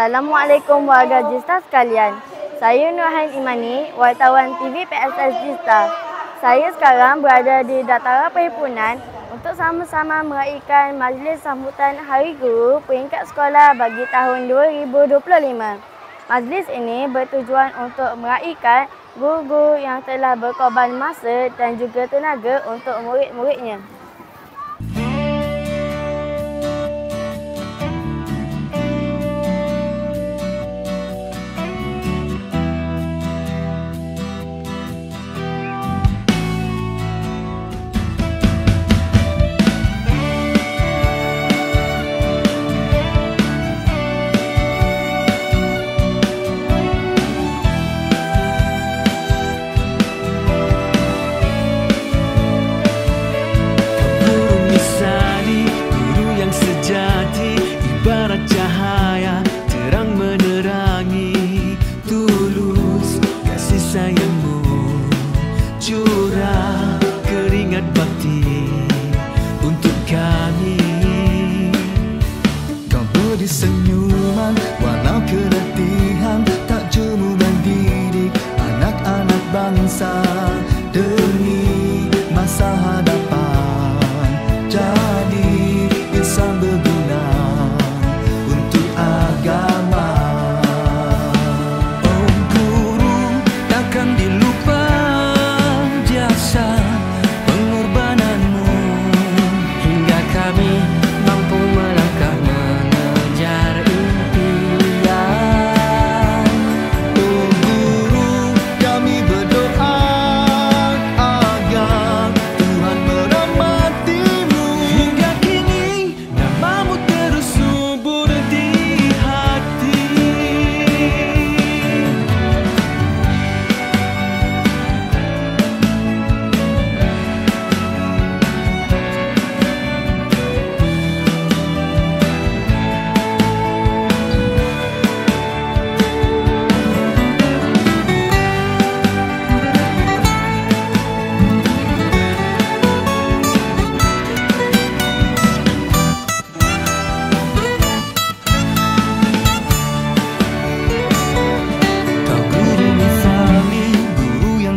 Assalamualaikum warga Jista sekalian. Saya Nurhain Imani, wartawan TV PSS Jista. Saya sekarang berada di Dataran Perhimpunan untuk sama-sama meraihkan majlis sambutan Hari Guru peringkat sekolah bagi tahun 2025. Majlis ini bertujuan untuk meraihkan guru-guru yang telah berkorban masa dan juga tenaga untuk murid-muridnya. Senyuman walau keletihan, tak jemu mendidik anak-anak bangsa demi masa hadapan, jadi insan berguna untuk agama. Oh guru, takkan dilupa jasa pengorbananmu hingga kami mampu melangkah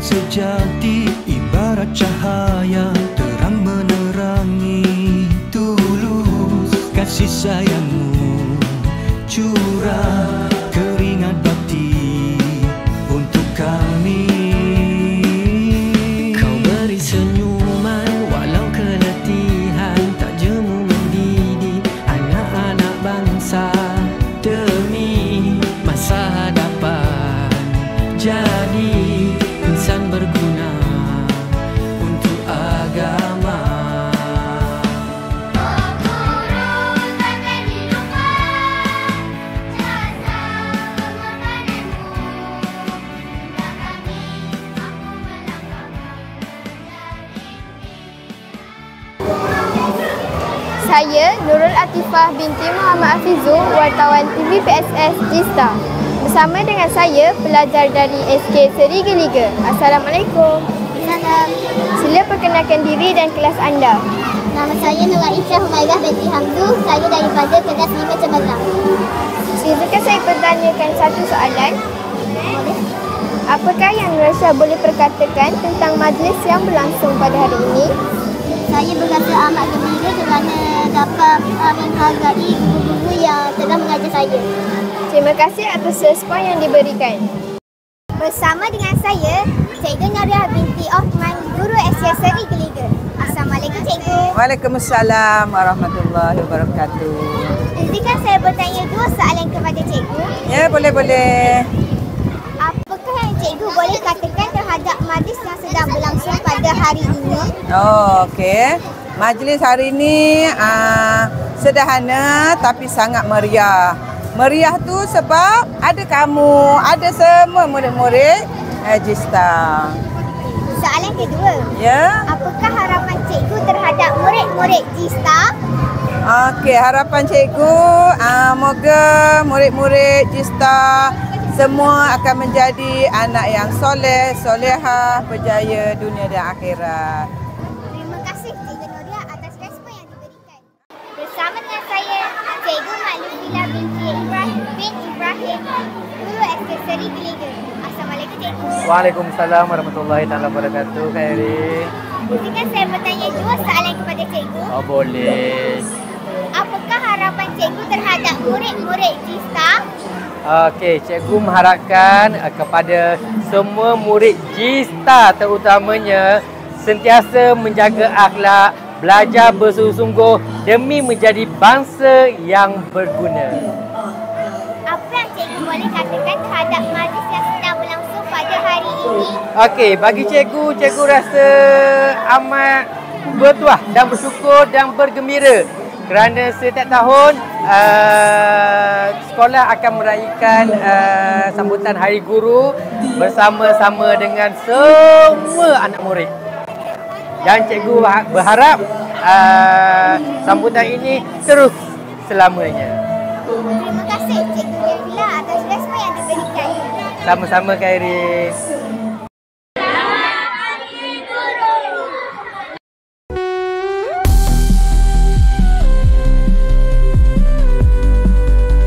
sejati, ibarat cahaya terang menerangi. Tulus kasih sayangmu, curah keringat bakti untuk kami. Kau beri senyuman walau keletihan, tak jemu mendidik anak-anak bangsa demi masa hadapan, jadi insan berguna untuk agama. Oh guru, takkan dilupa jasa pengorbananmu hingga kami mampu melangkah menjadi. Saya Nurul Atifah binti Muhammad Afizul, wartawan TV PSS Jista. Bersama dengan saya, pelajar dari SK Seri Geliga. Assalamualaikum. Salam. Sila perkenalkan diri dan kelas anda. Nama saya Nur Aisyah Humairah binti Hamdu. Saya daripada kelas 5 Cemerlang. Izinkan saya bertanyakan satu soalan. Apakah yang Nur Aisyah boleh perkatakan tentang majlis yang berlangsung pada hari ini? Saya berasa amat gembira kerana dapat menghargai guru-guru yang telah mengajar saya. Terima kasih atas respon yang diberikan. Bersama dengan saya, Cikgu Nadia binti Osman, guru SK Seri Geliga. Assalamualaikum Cikgu. Waalaikumsalam warahmatullahi wabarakatuh. Izinkan saya bertanya dua soalan kepada Cikgu. Ya, boleh-boleh. Apakah yang Cikgu boleh katakan terhadap majlis yang sedang berlangsung pada hari ini? Oh, okey. Majlis hari ini sederhana tapi sangat meriah. Meriah tu sebab ada kamu, ada semua murid-murid Jista. Soalan kedua. Ya. Apakah harapan Cikgu terhadap murid-murid Jista? Okey, harapan cikgu moga murid-murid Jista semua akan menjadi anak yang soleh, solehah, berjaya dunia dan akhirat. Terima kasih Cikgu Noria atas respon yang diberikan. Bersama dengan saya, Cikgu Maklufila binti Ibrahim Amin Ibrahim, Guru SK Seri Geliga. Assalamualaikum cikgu. Waalaikumsalam warahmatullahi taala wabarakatuh, Kak Eri. Izinkan saya bertanya 2 soalan kepada cikgu. Oh, boleh. Apakah harapan cikgu terhadap murid-murid Jista? Okey, cikgu mengharapkan kepada semua murid Jista terutamanya sentiasa menjaga akhlak, belajar bersungguh-sungguh demi menjadi bangsa yang berguna. Apa yang cikgu boleh katakan terhadap majlis yang sedang berlangsung pada hari ini? Okey, bagi cikgu rasa amat bertuah dan bersyukur dan bergembira kerana setiap tahun sekolah akan meraihkan sambutan Hari Guru bersama-sama dengan semua anak murid. Dan cikgu berharap sambutan ini terus selamanya. Terima kasih Cikgu Gerila atas respon yang diberikan. Sama-sama, Kak Eri.